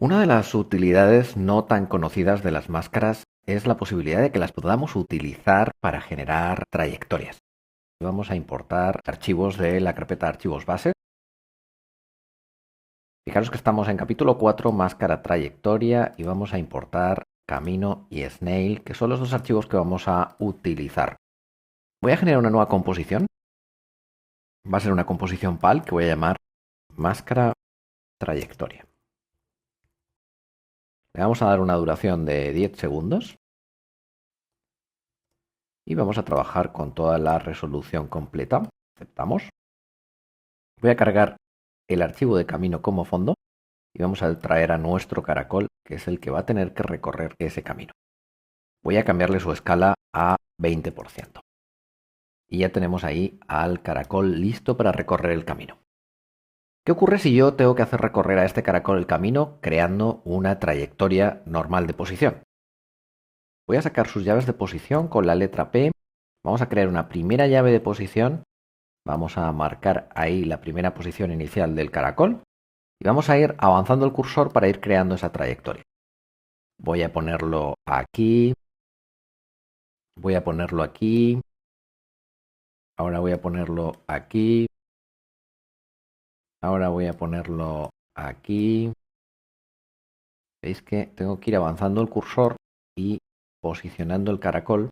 Una de las utilidades no tan conocidas de las máscaras es la posibilidad de que las podamos utilizar para generar trayectorias. Vamos a importar archivos de la carpeta de archivos base. Fijaros que estamos en capítulo 4, máscara trayectoria, y vamos a importar camino y snail, que son los dos archivos que vamos a utilizar. Voy a generar una nueva composición. Va a ser una composición PAL que voy a llamar máscara trayectoria. Le vamos a dar una duración de 10 segundos. Y vamos a trabajar con toda la resolución completa. Aceptamos. Voy a cargar el archivo de camino como fondo y vamos a traer a nuestro caracol, que es el que va a tener que recorrer ese camino. Voy a cambiarle su escala a 20%. Y ya tenemos ahí al caracol listo para recorrer el camino. ¿Qué ocurre si yo tengo que hacer recorrer a este caracol el camino creando una trayectoria normal de posición? Voy a sacar sus llaves de posición con la letra P. Vamos a crear una primera llave de posición. Vamos a marcar ahí la primera posición inicial del caracol. Y vamos a ir avanzando el cursor para ir creando esa trayectoria. Voy a ponerlo aquí. Voy a ponerlo aquí. Ahora voy a ponerlo aquí. Ahora voy a ponerlo aquí. Veis que tengo que ir avanzando el cursor y posicionando el caracol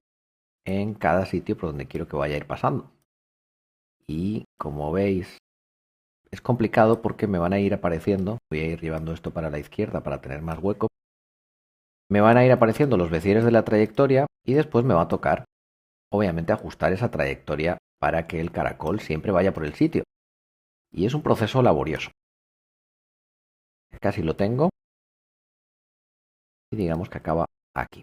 en cada sitio por donde quiero que vaya a ir pasando. Y como veis, es complicado porque me van a ir apareciendo. Voy a ir llevando esto para la izquierda para tener más hueco. Me van a ir apareciendo los becieres de la trayectoria y después me va a tocar, obviamente, ajustar esa trayectoria para que el caracol siempre vaya por el sitio. Y es un proceso laborioso. Casi lo tengo. Y digamos que acaba aquí.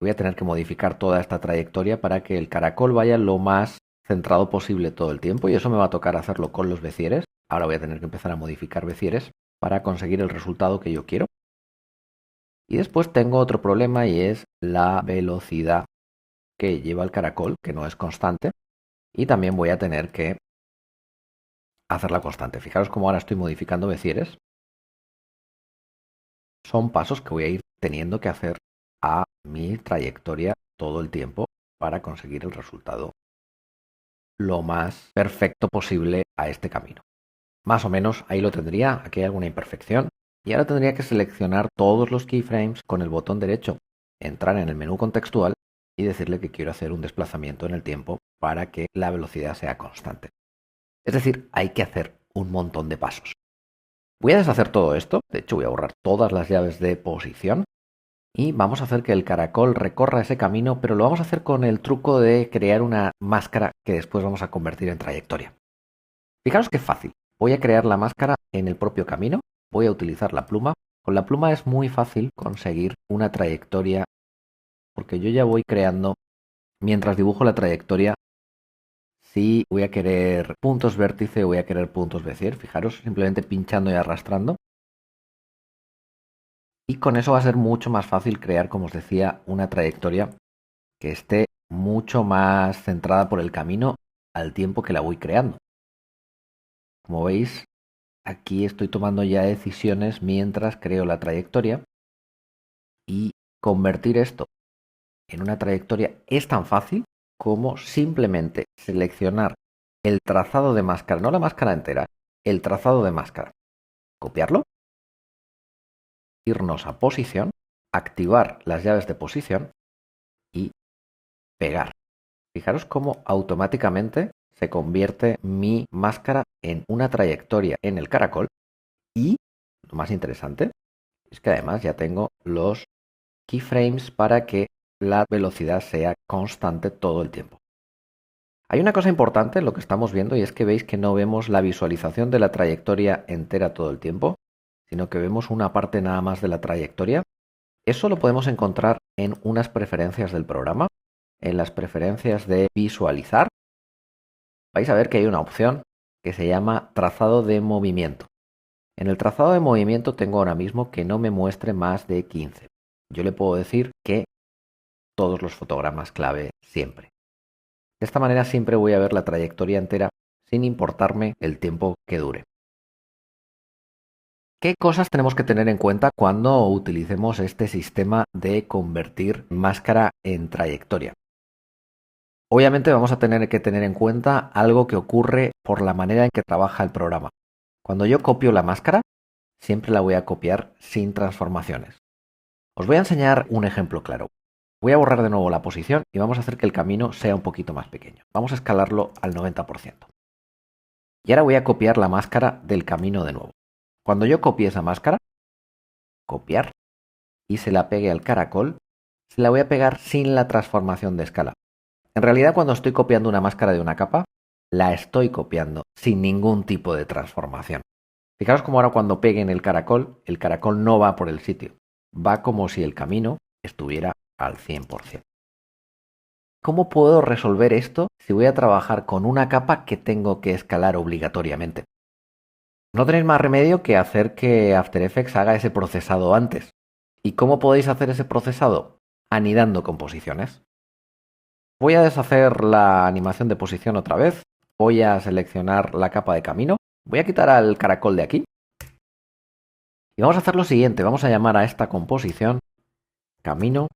Voy a tener que modificar toda esta trayectoria para que el caracol vaya lo más centrado posible todo el tiempo, y eso me va a tocar hacerlo con los becieres. Ahora voy a tener que empezar a modificar becieres para conseguir el resultado que yo quiero. Y después tengo otro problema, y es la velocidad que lleva el caracol, que no es constante, y también voy a tener que hacerla constante. Fijaros cómo ahora estoy modificando becieres. Son pasos que voy a ir teniendo que hacer a mi trayectoria todo el tiempo para conseguir el resultado lo más perfecto posible a este camino. Más o menos ahí lo tendría. Aquí hay alguna imperfección. Y ahora tendría que seleccionar todos los keyframes con el botón derecho, entrar en el menú contextual y decirle que quiero hacer un desplazamiento en el tiempo para que la velocidad sea constante. Es decir, hay que hacer un montón de pasos. Voy a deshacer todo esto. De hecho, voy a borrar todas las llaves de posición. Y vamos a hacer que el caracol recorra ese camino, pero lo vamos a hacer con el truco de crear una máscara que después vamos a convertir en trayectoria. Fijaros qué fácil. Voy a crear la máscara en el propio camino. Voy a utilizar la pluma. Con la pluma es muy fácil conseguir una trayectoria, porque yo ya voy creando, mientras dibujo la trayectoria, si voy a querer puntos vértice o voy a querer puntos bezier. Fijaros, simplemente pinchando y arrastrando. Y con eso va a ser mucho más fácil crear, como os decía, una trayectoria que esté mucho más centrada por el camino al tiempo que la voy creando. Como veis, aquí estoy tomando ya decisiones mientras creo la trayectoria, y convertir esto en una trayectoria es tan fácil como simplemente seleccionar el trazado de máscara, no la máscara entera, el trazado de máscara, copiarlo, irnos a posición, activar las llaves de posición y pegar. Fijaros cómo automáticamente se convierte mi máscara en una trayectoria en el caracol, y lo más interesante es que además ya tengo los keyframes para que la velocidad sea constante todo el tiempo. Hay una cosa importante en lo que estamos viendo, y es que veis que no vemos la visualización de la trayectoria entera todo el tiempo, sino que vemos una parte nada más de la trayectoria. Eso lo podemos encontrar en unas preferencias del programa, en las preferencias de visualizar. Vais a ver que hay una opción que se llama trazado de movimiento. En el trazado de movimiento tengo ahora mismo que no me muestre más de 15. Yo le puedo decir que todos los fotogramas clave siempre. De esta manera siempre voy a ver la trayectoria entera sin importarme el tiempo que dure. ¿Qué cosas tenemos que tener en cuenta cuando utilicemos este sistema de convertir máscara en trayectoria? Obviamente vamos a tener que tener en cuenta algo que ocurre por la manera en que trabaja el programa. Cuando yo copio la máscara, siempre la voy a copiar sin transformaciones. Os voy a enseñar un ejemplo claro. Voy a borrar de nuevo la posición y vamos a hacer que el camino sea un poquito más pequeño. Vamos a escalarlo al 90%. Y ahora voy a copiar la máscara del camino de nuevo. Cuando yo copie esa máscara, copiar, y se la pegue al caracol, se la voy a pegar sin la transformación de escala. En realidad, cuando estoy copiando una máscara de una capa, la estoy copiando sin ningún tipo de transformación. Fijaros como ahora cuando peguen el caracol no va por el sitio. Va como si el camino estuviera al 100%. ¿Cómo puedo resolver esto si voy a trabajar con una capa que tengo que escalar obligatoriamente? No tenéis más remedio que hacer que After Effects haga ese procesado antes. ¿Y cómo podéis hacer ese procesado? Anidando composiciones. Voy a deshacer la animación de posición otra vez. Voy a seleccionar la capa de camino. Voy a quitar al caracol de aquí. Y vamos a hacer lo siguiente. Vamos a llamar a esta composición camino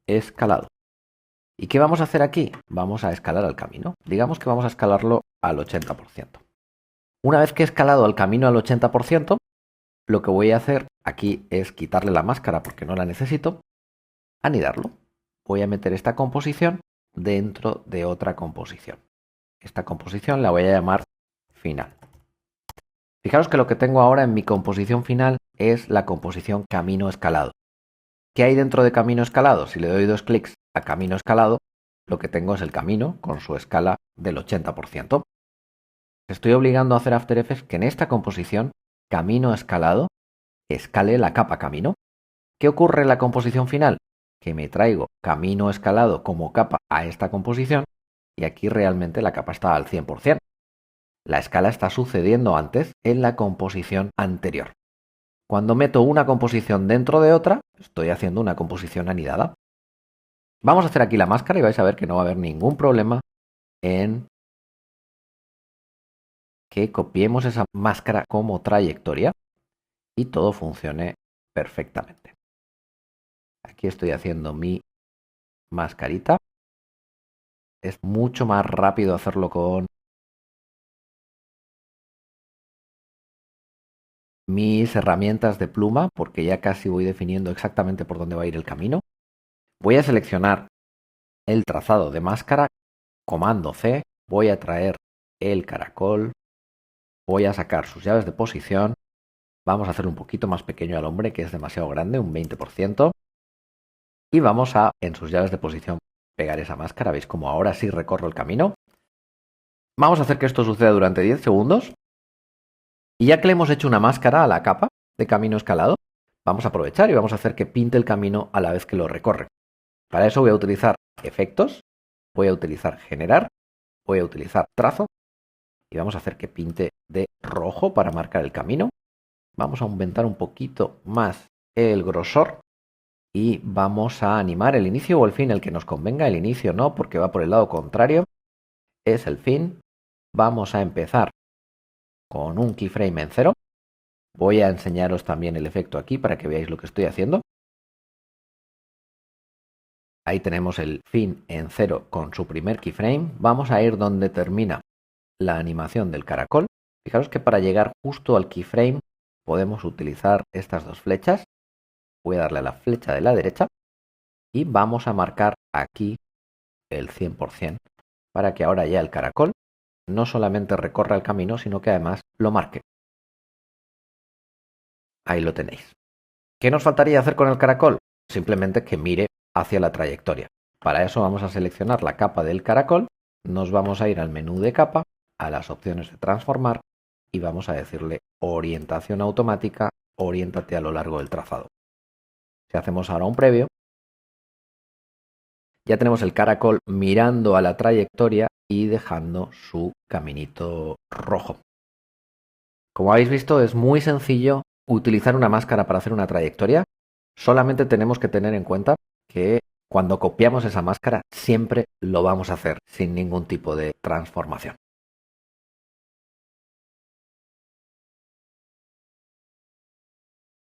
escalado. ¿Y qué vamos a hacer aquí? Vamos a escalar al camino. Digamos que vamos a escalarlo al 80%. Una vez que he escalado al camino al 80%, lo que voy a hacer aquí es quitarle la máscara porque no la necesito, anidarlo. Voy a meter esta composición dentro de otra composición. Esta composición la voy a llamar final. Fijaros que lo que tengo ahora en mi composición final es la composición camino escalado. ¿Qué hay dentro de camino escalado? Si le doy 2 clics a camino escalado, lo que tengo es el camino con su escala del 80%. Estoy obligando a hacer After Effects que en esta composición camino escalado escale la capa camino. ¿Qué ocurre en la composición final? Que me traigo camino escalado como capa a esta composición y aquí realmente la capa está al 100%. La escala está sucediendo antes en la composición anterior. Cuando meto una composición dentro de otra, estoy haciendo una composición anidada. Vamos a hacer aquí la máscara y vais a ver que no va a haber ningún problema en que copiemos esa máscara como trayectoria y todo funcione perfectamente. Aquí estoy haciendo mi mascarita. Es mucho más rápido hacerlo con mis herramientas de pluma porque ya casi voy definiendo exactamente por dónde va a ir el camino. Voy a seleccionar el trazado de máscara, comando C, voy a traer el caracol, voy a sacar sus llaves de posición, vamos a hacer un poquito más pequeño al hombre que es demasiado grande, un 20%, y vamos a, en sus llaves de posición, pegar esa máscara. ¿Veis como ahora sí recorro el camino? Vamos a hacer que esto suceda durante 10 segundos. Y ya que le hemos hecho una máscara a la capa de camino escalado, vamos a aprovechar y vamos a hacer que pinte el camino a la vez que lo recorre. Para eso voy a utilizar efectos, voy a utilizar generar, voy a utilizar trazo y vamos a hacer que pinte de rojo para marcar el camino. Vamos a aumentar un poquito más el grosor y vamos a animar el inicio o el fin, el que nos convenga. El inicio no, porque va por el lado contrario, es el fin. Vamos a empezar con un keyframe en 0. Voy a enseñaros también el efecto aquí para que veáis lo que estoy haciendo. Ahí tenemos el fin en 0 con su primer keyframe. Vamos a ir donde termina la animación del caracol. Fijaros que para llegar justo al keyframe podemos utilizar estas dos flechas. Voy a darle a la flecha de la derecha y vamos a marcar aquí el 100% para que ahora ya el caracol no solamente recorra el camino, sino que además lo marque. Ahí lo tenéis. ¿Qué nos faltaría hacer con el caracol? Simplemente que mire hacia la trayectoria. Para eso vamos a seleccionar la capa del caracol, nos vamos a ir al menú de capa, a las opciones de transformar y vamos a decirle orientación automática, oriéntate a lo largo del trazado. Si hacemos ahora un previo, ya tenemos el caracol mirando a la trayectoria y dejando su caminito rojo. Como habéis visto, es muy sencillo utilizar una máscara para hacer una trayectoria. Solamente tenemos que tener en cuenta que cuando copiamos esa máscara siempre lo vamos a hacer sin ningún tipo de transformación.